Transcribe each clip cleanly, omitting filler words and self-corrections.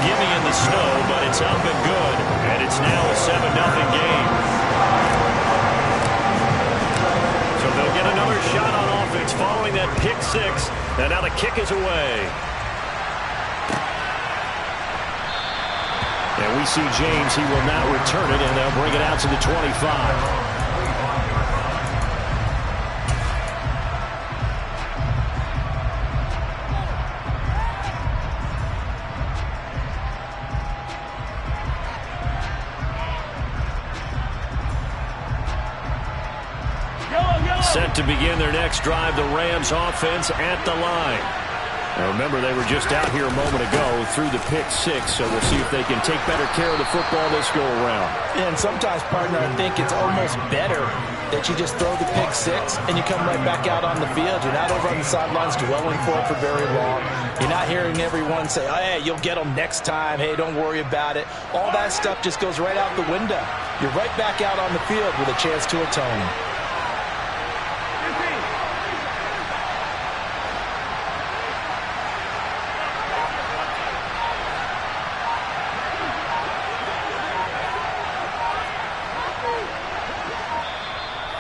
gimme in the snow, but it's up and good. And it's now a 7-0 game. So they'll get another shot on offense following that pick six. And now the kick is away. And we see James. He will not return it, and they'll bring it out to the 25. Set to begin their next drive, the Rams offense at the line. Now remember, they were just out here a moment ago through the pick six, so we'll see if they can take better care of the football this go around. And sometimes, partner, I think it's almost better that you just throw the pick six and you come right back out on the field. You're not over on the sidelines dwelling for it for very long. You're not hearing everyone say, oh, hey, you'll get them next time. Hey, don't worry about it. All that stuff just goes right out the window. You're right back out on the field with a chance to atone.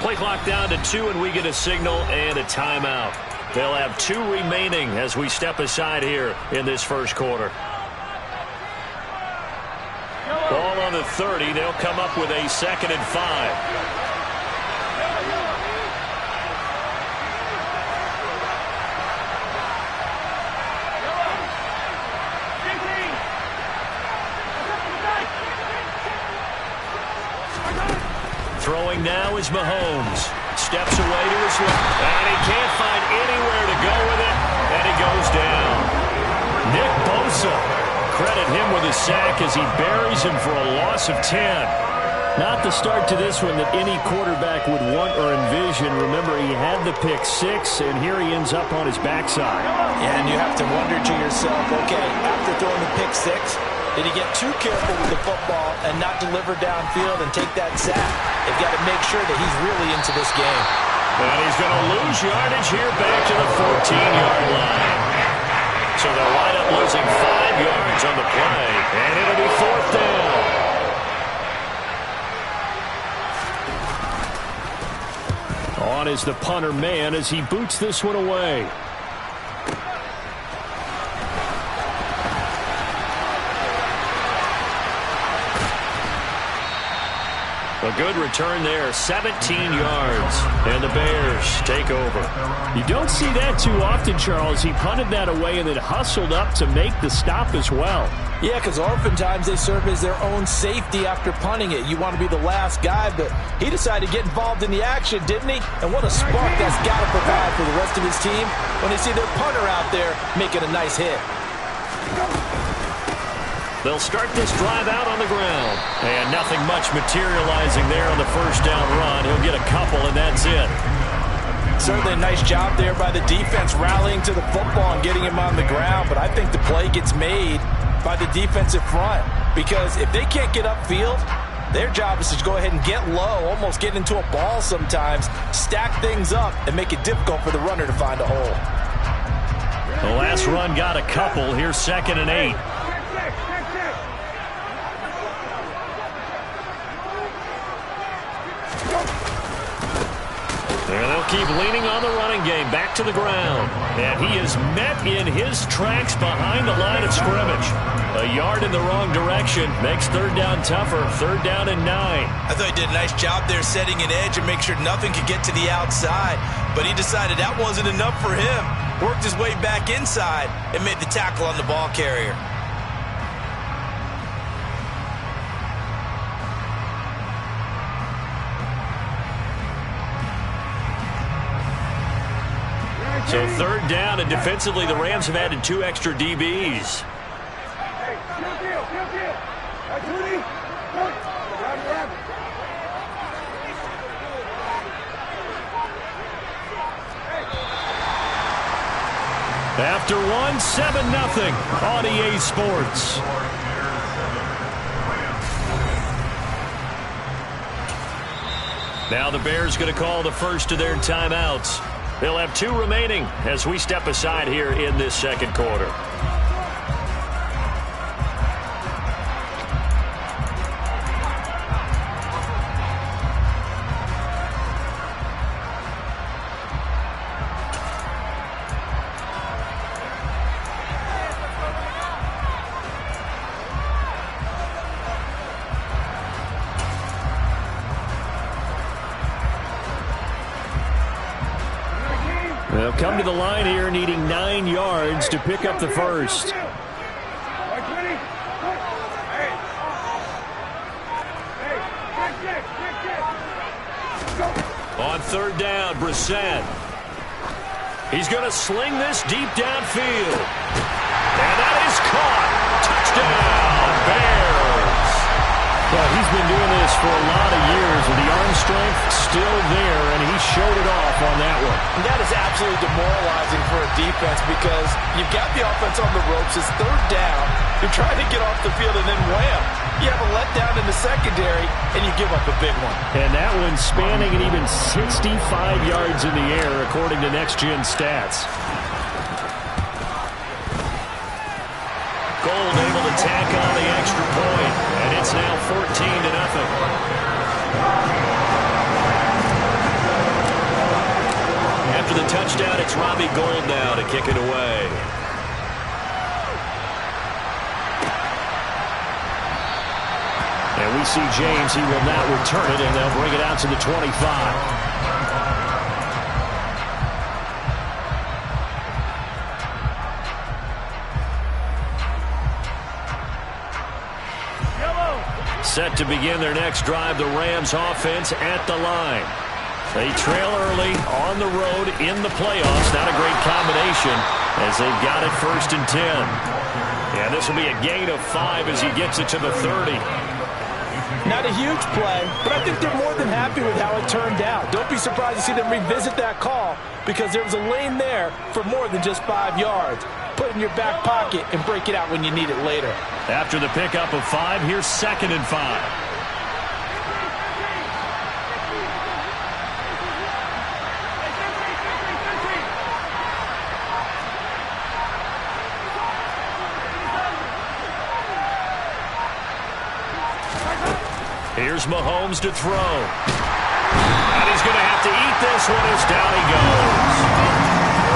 Play clock down to 2, and we get a signal and a timeout. They'll have 2 remaining as we step aside here in this first quarter. Ball on the 30. They'll come up with a 2nd and 5. Throwing now is Mahomes. Steps away to his left, and he can't find anywhere to go with it, and he goes down. Nick Bosa, credit him with a sack as he buries him for a loss of 10. Not the start to this one that any quarterback would want or envision. Remember, he had the pick six, and here he ends up on his backside. And you have to wonder to yourself, okay, after throwing the pick six, did he get too careful with the football and not deliver downfield and take that sack? They've got to make sure that he's really into this game. And he's going to lose yardage here back to the 14-yard line. So they'll wind up losing 5 yards on the play, and it'll be 4th down. On is the punter man as he boots this one away. A good return there, 17 yards, and the Bears take over. You don't see that too often, Charles. He punted that away and then hustled up to make the stop as well. Yeah, because oftentimes they serve as their own safety after punting it. You want to be the last guy, but he decided to get involved in the action, didn't he? And what a spark that's got to provide for the rest of his team when they see their punter out there making a nice hit. They'll start this drive out on the ground. And nothing much materializing there on the first down run. He'll get a couple, and that's it. Certainly a nice job there by the defense rallying to the football and getting him on the ground. But I think the play gets made by the defensive front. Because if they can't get upfield, their job is to go ahead and get low, almost get into a ball sometimes, stack things up, and make it difficult for the runner to find a hole. The last run got a couple. Here's 2nd and 8. And they'll keep leaning on the running game back to the ground. And he is met in his tracks behind the line of scrimmage. A yard in the wrong direction makes 3rd down tougher. 3rd down and 9. I thought he did a nice job there setting an edge and make sure nothing could get to the outside. But he decided that wasn't enough for him. Worked his way back inside and made the tackle on the ball carrier. So 3rd down, and defensively the Rams have added 2 extra DBs. After one, 7-0 on EA Sports. Now the Bears going to call the first of their timeouts. They'll have 2 remaining as we step aside here in this second quarter. They'll come to the line here needing 9 yards to pick up the first. On third down, Brissett. He's going to sling this deep downfield. And that is caught. Touchdown, Bears. Well, he's been doing this for a lot of years with the arm strength still there, and he showed it off on that one. And that is absolutely demoralizing for a defense because you've got the offense on the ropes. It's third down. You're trying to get off the field, and then wham, you have a letdown in the secondary, and you give up a big one. And that one spanning an even 65 yards in the air, according to Next Gen stats. Gold able to tack on the extra point, and it's now 14-0. After the touchdown, it's Robbie Gould now to kick it away. And we see James. He will not return it, and they'll bring it out to the 25. Set to begin their next drive, the Rams offense at the line. They trail early on the road in the playoffs. Not a great combination as they've got it 1st and 10. And this will be a gain of 5 as he gets it to the 30. Not a huge play, but I think they're more than happy with how it turned out. Don't be surprised to see them revisit that call because there was a lane there for more than just 5 yards. Put it in your back pocket and break it out when you need it later. After the pickup of 5, here's 2nd and 5. Here's Mahomes to throw. And he's going to have to eat this one as down he goes.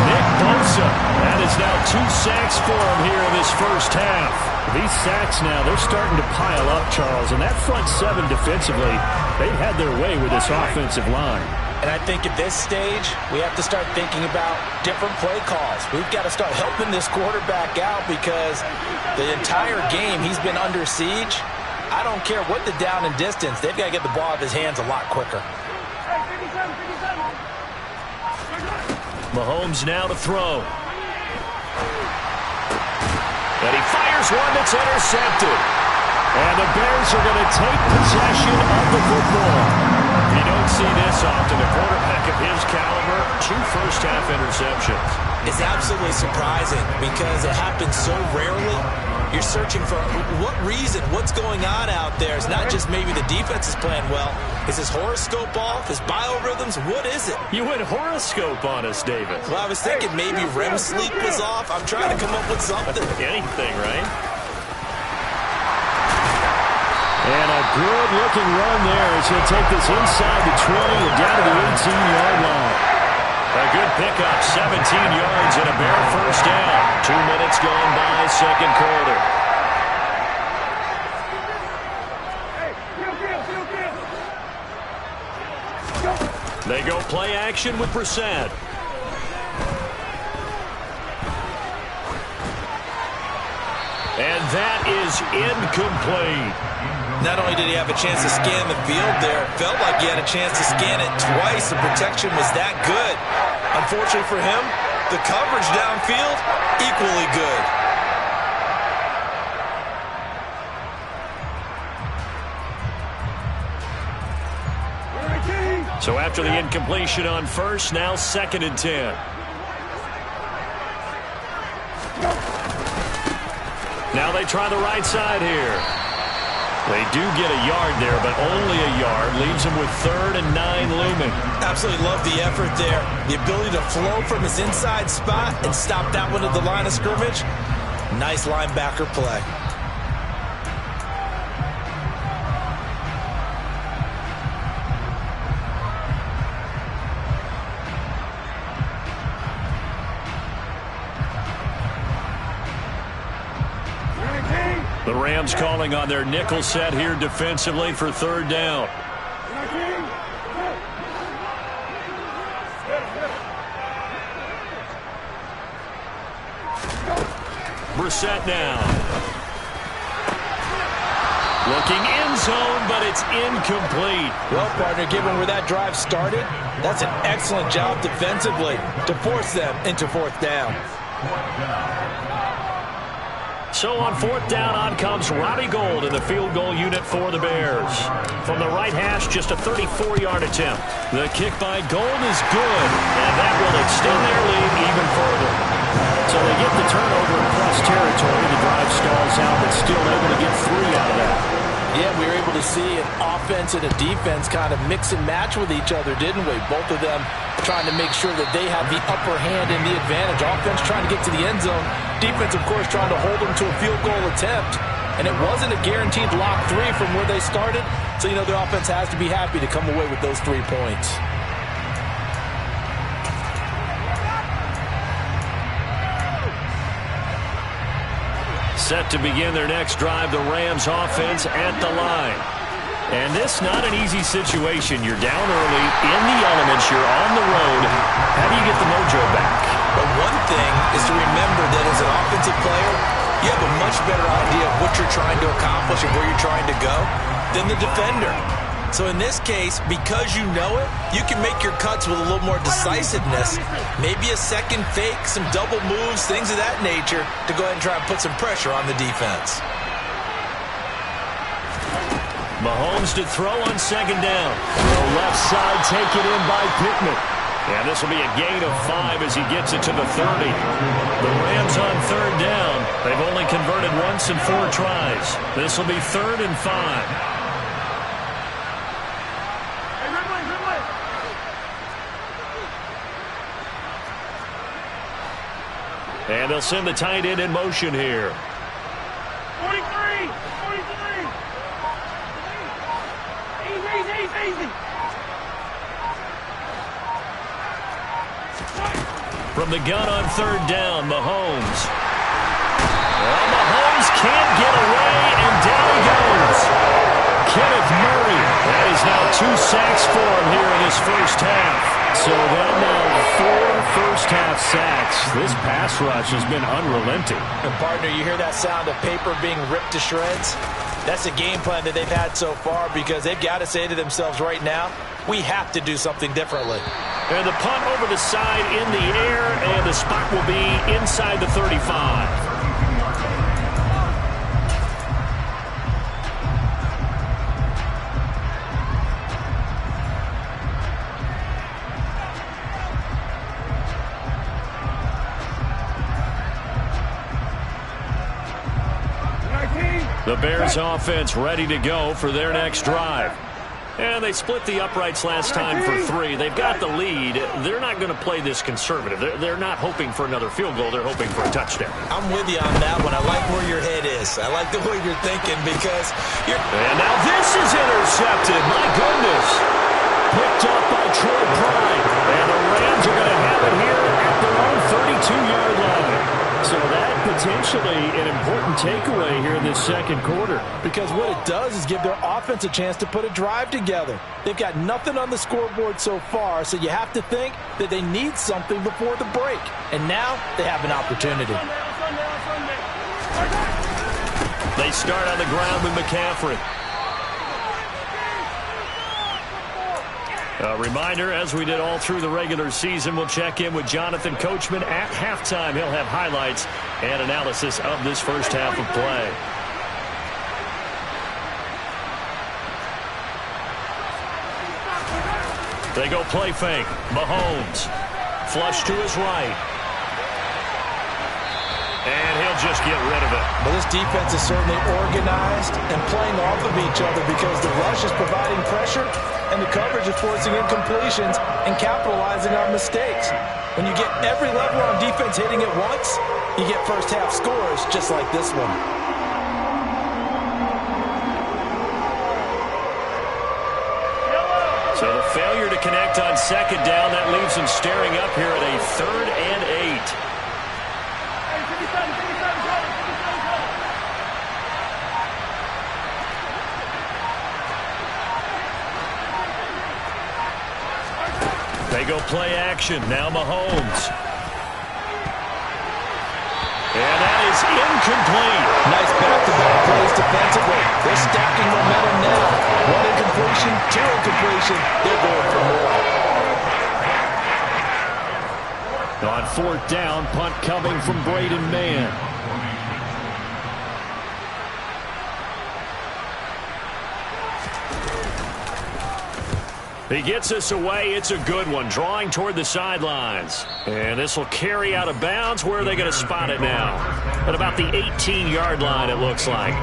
Nick Bosa. That is now 2 sacks for him here in this first half. These sacks now, they're starting to pile up, Charles. And that front 7 defensively, they've had their way with this offensive line. And I think at this stage, we have to start thinking about different play calls. We've got to start helping this quarterback out because the entire game he's been under siege. I don't care what the down and distance. They've got to get the ball out of his hands a lot quicker. Mahomes now to throw. And he fires one that's intercepted. And the Bears are going to take possession of the football. You don't see this often. A quarterback of his caliber, 2 first-half interceptions. It's absolutely surprising because it happens so rarely. You're searching for what reason, what's going on out there. It's not just maybe the defense is playing well. Is his horoscope off? His biorhythms? What is it? You went horoscope on us, David. Well, I was thinking maybe REM sleep was off. I'm trying to come up with something. Anything, right? And a good-looking run there as he'll take this inside the 20 and down to the 18-yard line. A good pickup, 17 yards and a Bear first down. 2 minutes gone by, second quarter. They go play action with Brissett. And that is incomplete. Not only did he have a chance to scan the field there, it felt like he had a chance to scan it twice. The protection was that good. Unfortunately for him, the coverage downfield, equally good. So after the incompletion on first, now 2nd and 10. Now they try the right side here. They do get a yard there, but only a yard. Leaves him with 3rd and 9 looming. Absolutely love the effort there. The ability to flow from his inside spot and stop that one at the line of scrimmage. Nice linebacker play. The Rams calling on their nickel set here defensively for 3rd down. Brissett now. Looking end zone, but it's incomplete. Well, partner, given where that drive started, that's an excellent job defensively to force them into fourth down. So on fourth down, on comes Robbie Gould in the field goal unit for the Bears. From the right hash, just a 34-yard attempt. The kick by Gould is good, and that will extend their lead even further. So they get the turnover in plus territory. The drive stalls out, but still able to get 3 out of that. Yeah, we were able to see an offense and a defense kind of mix and match with each other, didn't we? Both of them trying to make sure that they have the upper hand and the advantage. Offense trying to get to the end zone. Defense, of course, trying to hold them to a field goal attempt. And it wasn't a guaranteed lock 3 from where they started. So, you know, the offense has to be happy to come away with those 3 points. Set to begin their next drive, the Rams offense at the line. And this not an easy situation. You're down early, in the elements, you're on the road. How do you get the mojo back? But one thing is to remember that as an offensive player, you have a much better idea of what you're trying to accomplish and where you're trying to go than the defender. So in this case, because you know it, you can make your cuts with a little more decisiveness. Maybe a second fake, some double moves, things of that nature to go ahead and try and put some pressure on the defense. Mahomes to throw on second down. The left side taken in by Pittman. And this will be a gain of 5 as he gets it to the 30. The Rams on third down. They've only converted once in 4 tries. This will be 3rd and 5. And they'll send the tight end in motion here. 43. Easy. From the gun on third down, Mahomes. Well, Mahomes can't get away, and down he goes. Kenneth Murray. That is now 2 sacks for him here in this first half. So that now 4 first-half sacks. This pass rush has been unrelenting. And, partner, you hear that sound of paper being ripped to shreds? That's a game plan that they've had so far because they've got to say to themselves right now, we have to do something differently. And the punt over the side in the air, and the spot will be inside the 35. The Bears offense ready to go for their next drive. And they split the uprights last time for 3. They've got the lead. They're not going to play this conservative. They're not hoping for another field goal. They're hoping for a touchdown. I'm with you on that one. I like where your head is. I like the way you're thinking because you're... And now this is intercepted. My goodness. Picked up by Troy Pride. And the Rams are going to have it here at their own 32-yard line. So that potentially an important takeaway here in this second quarter. Because what it does is give their offense a chance to put a drive together. They've got nothing on the scoreboard so far, so you have to think that they need something before the break. And now they have an opportunity. They start on the ground with McCaffrey. A reminder, as we did all through the regular season, we'll check in with Jonathan Coachman at halftime. He'll have highlights and analysis of this first half of play. They go play fake. Mahomes. Flush to his right. And he'll just get rid of it. But this defense is certainly organized and playing off of each other because the rush is providing pressure and the coverage is forcing incompletions and capitalizing on mistakes. When you get every level on defense hitting at once, you get first half scores just like this one. So the failure to connect on second down, that leaves him staring up here at a 3rd and 8. They go play action. Now Mahomes. And that is incomplete. Nice back-to-back plays defensively. They're stacking momentum now. One incompletion, two incompletion. They're going for more. On fourth down, punt coming from Braden Mann. He gets us away. It's a good one, drawing toward the sidelines. And this will carry out of bounds. Where are they going to spot it now? At about the 18-yard line, it looks like.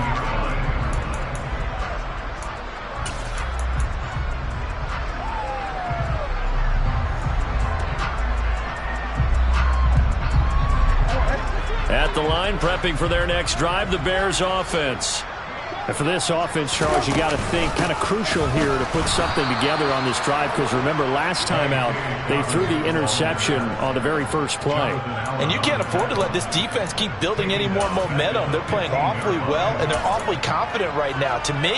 At the line, prepping for their next drive, the Bears offense. And for this offense, Charles, you got to think kind of crucial here to put something together on this drive, because remember last time out they threw the interception on the very first play. And you can't afford to let this defense keep building any more momentum. They're playing awfully well, and they're awfully confident right now. To me,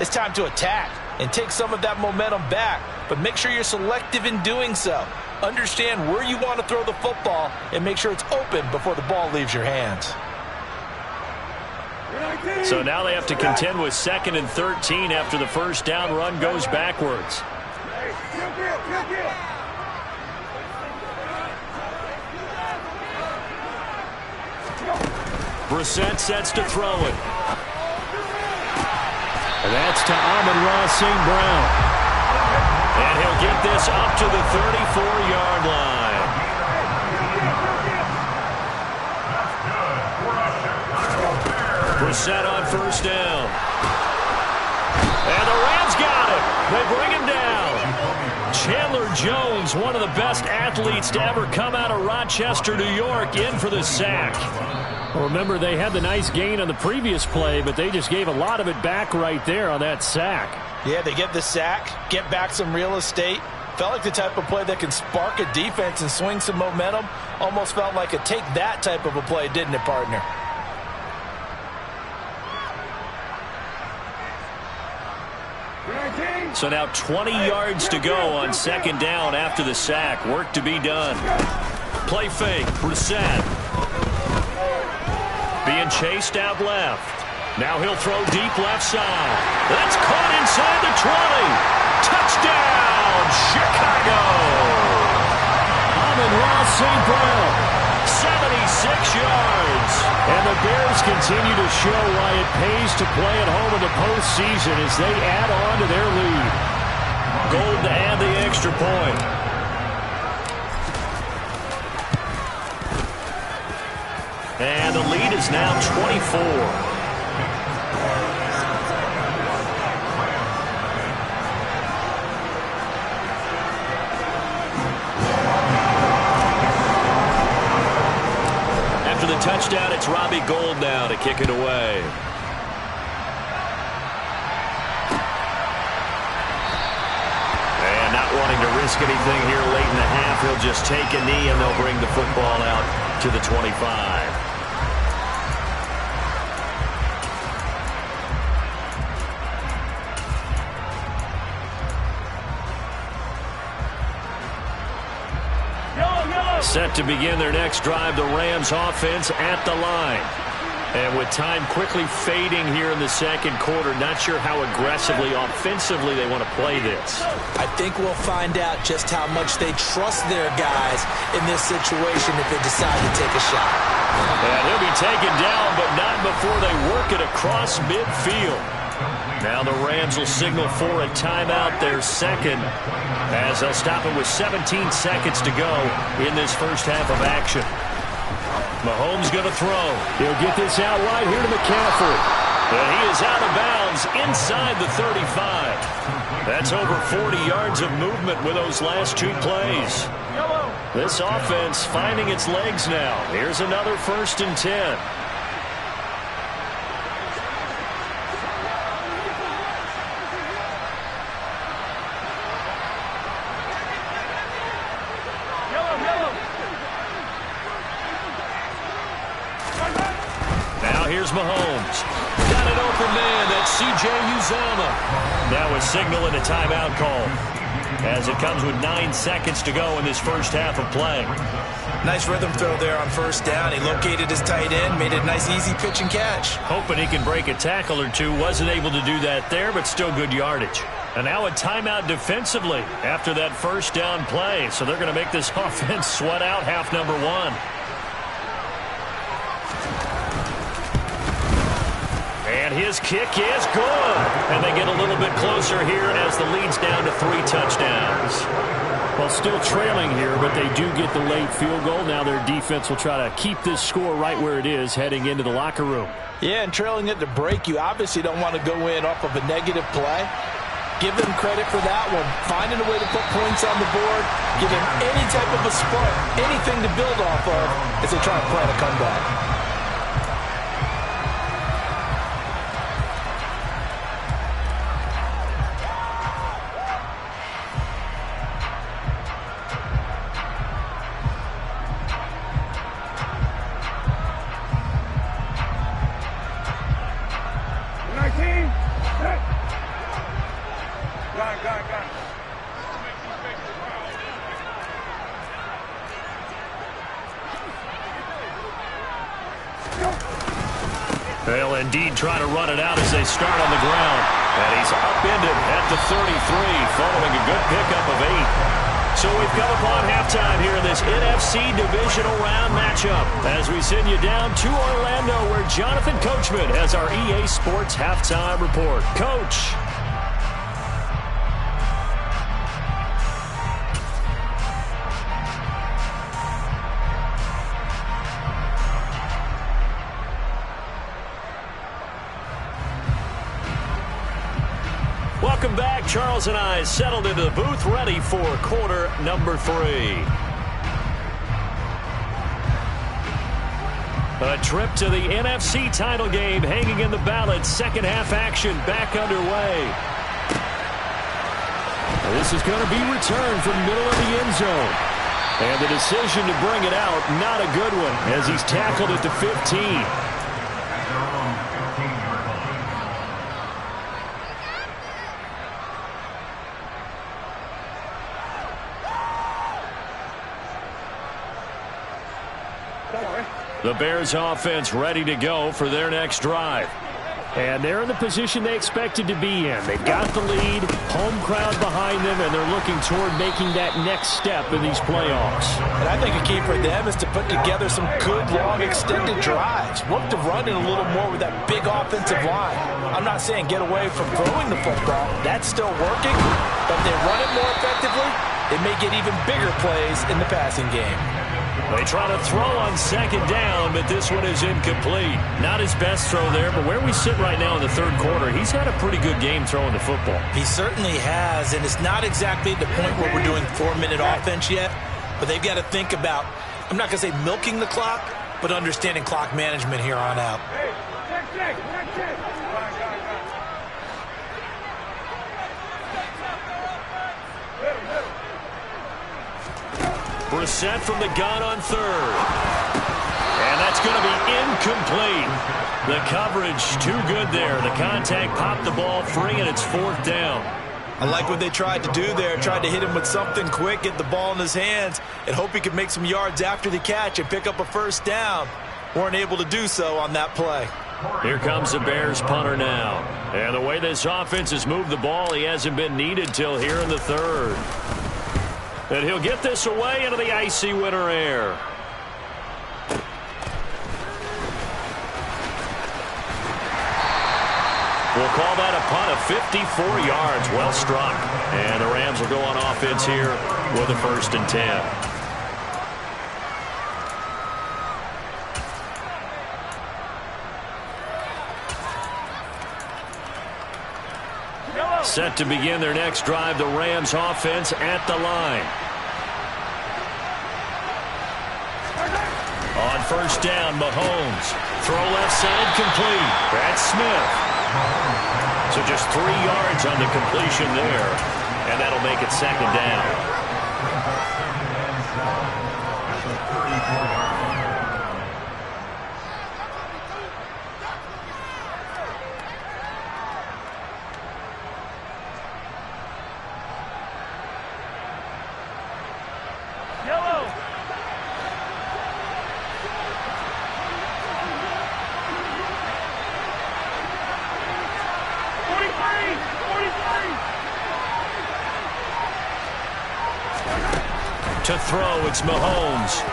it's time to attack and take some of that momentum back, but make sure you're selective in doing so. Understand where you want to throw the football and make sure it's open before the ball leaves your hands. So now they have to contend with 2nd and 13 after the first down run goes backwards. Brissett sets to throw it. And that's to Amon-Ra St. Brown. And he'll get this up to the 34-yard line. Brissett on first down. And the Rams got him. They bring him down. Chandler Jones, one of the best athletes to ever come out of Rochester, New York, in for the sack. Well, remember, they had the nice gain on the previous play, but they just gave a lot of it back right there on that sack. Yeah, they get the sack, get back some real estate. Felt like the type of play that can spark a defense and swing some momentum. Almost felt like a take that type of a play, didn't it, partner? So now 20 yards to go on second down after the sack. Work to be done. Play fake. Brissett. Being chased out left. Now he'll throw deep left side. That's caught inside the 20. Touchdown, Chicago. Amon-Ra St. Brown. 76 yards. And the Bears continue to show why it pays to play at home in the postseason as they add on to their lead. Gold to add the extra point. And the lead is now 24. After the touchdown, it's Robbie Gould now to kick it away. And not wanting to risk anything here late in the half, he'll just take a knee and they'll bring the football out to the 25. Set to begin their next drive, the Rams offense at the line. And with time quickly fading here in the second quarter, not sure how aggressively, offensively they want to play this. I think we'll find out just how much they trust their guys in this situation if they decide to take a shot. And he'll be taken down, but not before they work it across midfield. Now the Rams will signal for a timeout, their second, as they'll stop it with 17 seconds to go in this first half of action. Mahomes going to throw. He'll get this out right here to McCaffrey. And he is out of bounds inside the 35. That's over 40 yards of movement with those last two plays. This offense finding its legs now. Here's another 1st and 10. Here's Mahomes. Got an open man. That's C.J. Uzomah. Now a signal and a timeout call as it comes with 9 seconds to go in this first half of play. Nice rhythm throw there on first down. He located his tight end, made it a nice easy pitch and catch. Hoping he can break a tackle or two. Wasn't able to do that there, but still good yardage. And now a timeout defensively after that first down play. So they're going to make this offense sweat out half number one. And his kick is good. And they get a little bit closer here as the lead's down to 3 touchdowns. Well, still trailing here, but they do get the late field goal. Now their defense will try to keep this score right where it is heading into the locker room. Yeah, and trailing it to break, you obviously don't want to go in off of a negative play. Give them credit for that one. Finding a way to put points on the board, give them any type of a spark, anything to build off of as they try to plan a comeback. They'll indeed try to run it out as they start on the ground. And he's upended at the 33, following a good pickup of 8. So we've come upon halftime here in this NFC Divisional Round matchup as we send you down to Orlando where Jonathan Coachman has our EA Sports Halftime Report. Coach. Welcome back. Charles and I settled into the booth, ready for quarter number 3. A trip to the NFC title game hanging in the balance. Second half action back underway. This is going to be returned from the middle of the end zone. And the decision to bring it out, not a good one, as he's tackled at the 15. The Bears offense ready to go for their next drive. And they're in the position they expected to be in. They've got the lead, home crowd behind them, and they're looking toward making that next step in these playoffs. And I think a key for them is to put together some good, long, extended drives. Work to run it a little more with that big offensive line. I'm not saying get away from throwing the football. That's still working. But if they run it more effectively, they may get even bigger plays in the passing game. They try to throw on second down, but this one is incomplete. Not his best throw there, but where we sit right now in the third quarter, he's had a pretty good game throwing the football. He certainly has, and it's not exactly the point where we're doing 4-minute offense yet, but they've got to think about, I'm not going to say milking the clock, but understanding clock management here on out. Brissett from the gun on third. And that's going to be incomplete. The coverage too good there. The contact popped the ball free, and it's 4th down. I like what they tried to do there. Tried to hit him with something quick, get the ball in his hands, and hope he could make some yards after the catch and pick up a first down. Weren't able to do so on that play. Here comes the Bears punter now. And the way this offense has moved the ball, he hasn't been needed till here in the third. And he'll get this away into the icy winter air. We'll call that a punt of 54 yards. Well struck. And the Rams will go on offense here with a 1st and 10. Set to begin their next drive, the Rams offense at the line. On first down, Mahomes. Throw left side complete. That's Smith. So just 3 yards on the completion there. And that'll make it 2nd down. To throw, it's Mahomes.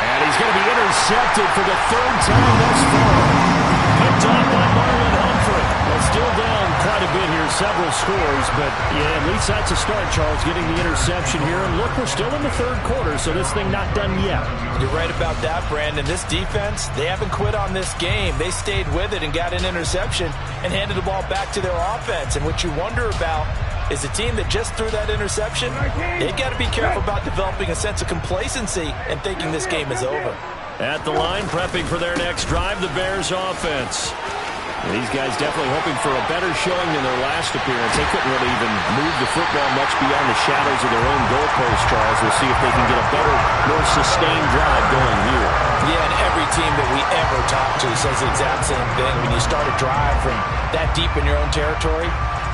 And he's going to be intercepted for the third time thus far. Picked up by Marlon Humphrey. Well, still down quite a bit here, several scores, but yeah, at least that's a start, Charles, getting the interception here. And look, we're still in the third quarter, so this thing not done yet. You're right about that, Brandon. This defense, they haven't quit on this game. They stayed with it and got an interception and handed the ball back to their offense. And what you wonder about is a team that just threw that interception, they got to be careful about developing a sense of complacency and thinking this game is over. At the line, prepping for their next drive, the Bears offense. These guys definitely hoping for a better showing than their last appearance. They couldn't really even move the football much beyond the shadows of their own goalpost, Charles. We'll see if they can get a better, more sustained drive going here. Yeah, and every team that we ever talk to says the exact same thing. When you start a drive from that deep in your own territory,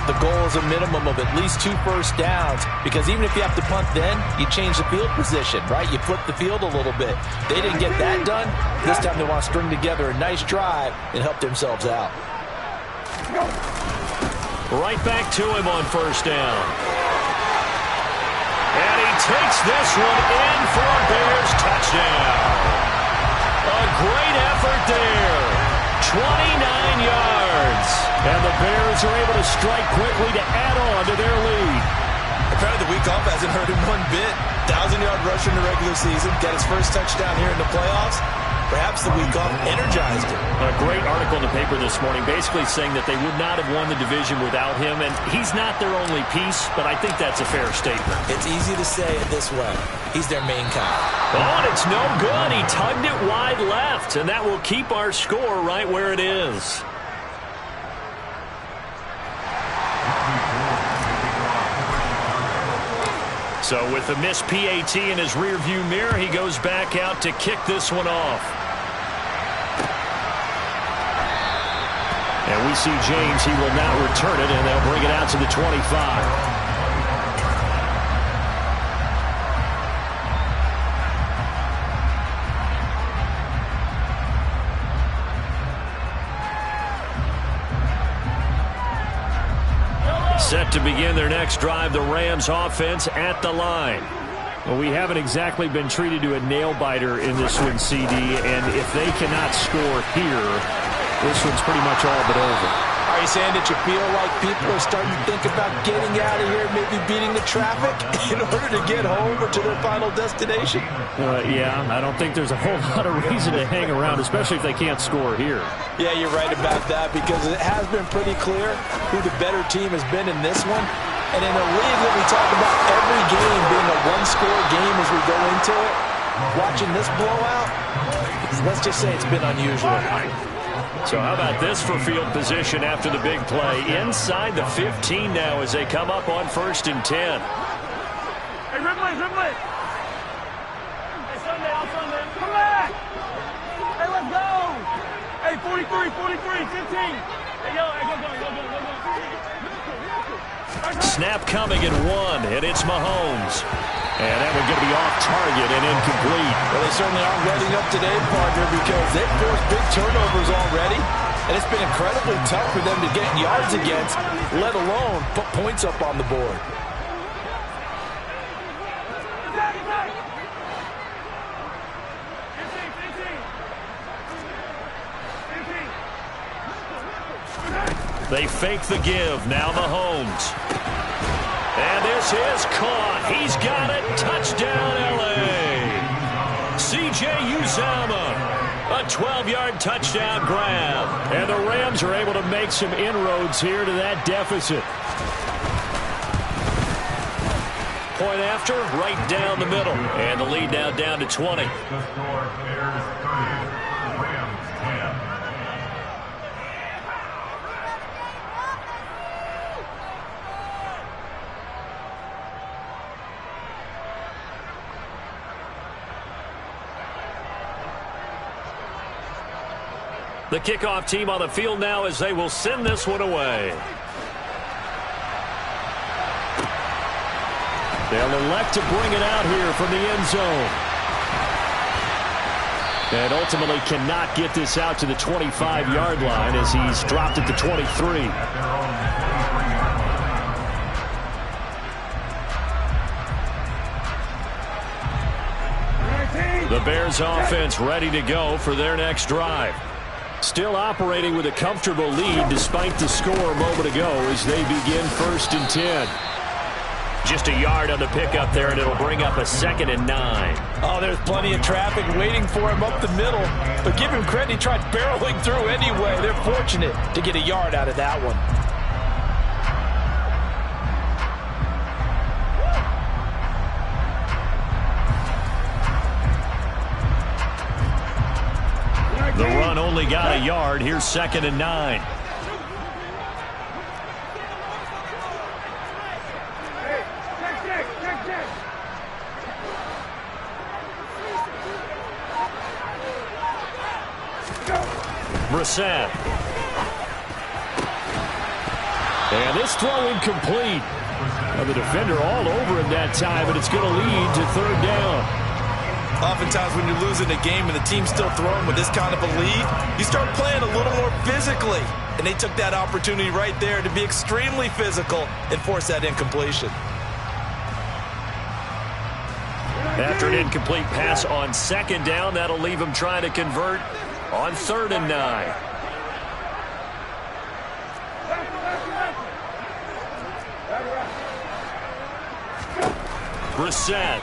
the goal is a minimum of at least 2 first downs, because even if you have to punt then, you change the field position, right? You flip the field a little bit. They didn't get that done. This time they want to string together a nice drive and help themselves out. Right back to him on first down. And he takes this one in for a Bears touchdown. A great effort there. 29 yards. And the Bears are able to strike quickly to add on to their lead. Apparently the week off hasn't hurt him one bit. 1,000-yard rusher in the regular season. Got his first touchdown here in the playoffs. Perhaps the week off energized him. A great article in the paper this morning basically saying that they would not have won the division without him. And he's not their only piece, but I think that's a fair statement. It's easy to say it this way. He's their main guy. Oh, and it's no good. He tugged it wide left, and that will keep our score right where it is. So with the missed PAT in his rearview mirror, he goes back out to kick this one off. And we see James. He will now return it, and they'll bring it out to the 25. Set to begin their next drive, the Rams offense at the line. Well, we haven't exactly been treated to a nail-biter in this one, CD, and if they cannot score here, this one's pretty much all but over. Are you saying that you feel like people are starting to think about getting out of here, maybe beating the traffic in order to get home or to their final destination? Yeah, I don't think there's a whole lot of reason to hang around, especially if they can't score here. Yeah, you're right about that, because it has been pretty clear who the better team has been in this one. And in a league that we talk about every game being a one-score game as we go into it, watching this blowout, let's just say it's been unusual. So how about this for field position after the big play? Inside the 15 now as they come up on 1st and 10. Hey, Ripley, Ripley. Hey, Sunday, I'll Sunday. Come back. Hey, let's go. Hey, 43, 15. Hey, yo, go. Snap coming at 1, and it's Mahomes. And that one going to be off target and incomplete. Well, they certainly aren't letting up today, partner, because they've forced big turnovers already. And it's been incredibly tough for them to get yards against, let alone put points up on the board. They fake the give. Now Mahomes. And this is caught. He's got it. Touchdown, L.A. C.J. Uzomah. A 12-yard touchdown grab. And the Rams are able to make some inroads here to that deficit. Point after, right down the middle. And the lead now down to 20. The kickoff team on the field now as they will send this one away. They'll elect to bring it out here from the end zone. And ultimately cannot get this out to the 25-yard line as he's dropped at the 23. Bears offense ready to go for their next drive. Still operating with a comfortable lead despite the score a moment ago as they begin 1st and 10. Just a yard on the pickup there, and it'll bring up a 2nd and 9. Oh, there's plenty of traffic waiting for him up the middle. But give him credit, he tried barreling through anyway. They're fortunate to get a yard out of that one. The run only got a yard. Here's 2nd and 9. Brissett. And this throw incomplete. Well, the defender all over him that time, but it's going to lead to 3rd down. Oftentimes when you're losing a game and the team's still throwing with this kind of a lead, you start playing a little more physically. And they took that opportunity right there to be extremely physical and force that incompletion. After an incomplete pass on 2nd down, that'll leave him trying to convert on 3rd and 9. Brissett.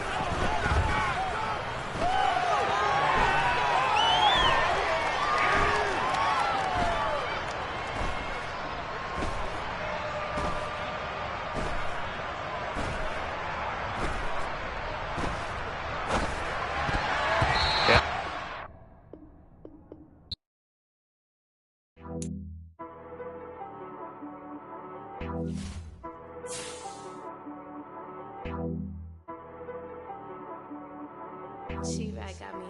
She got me.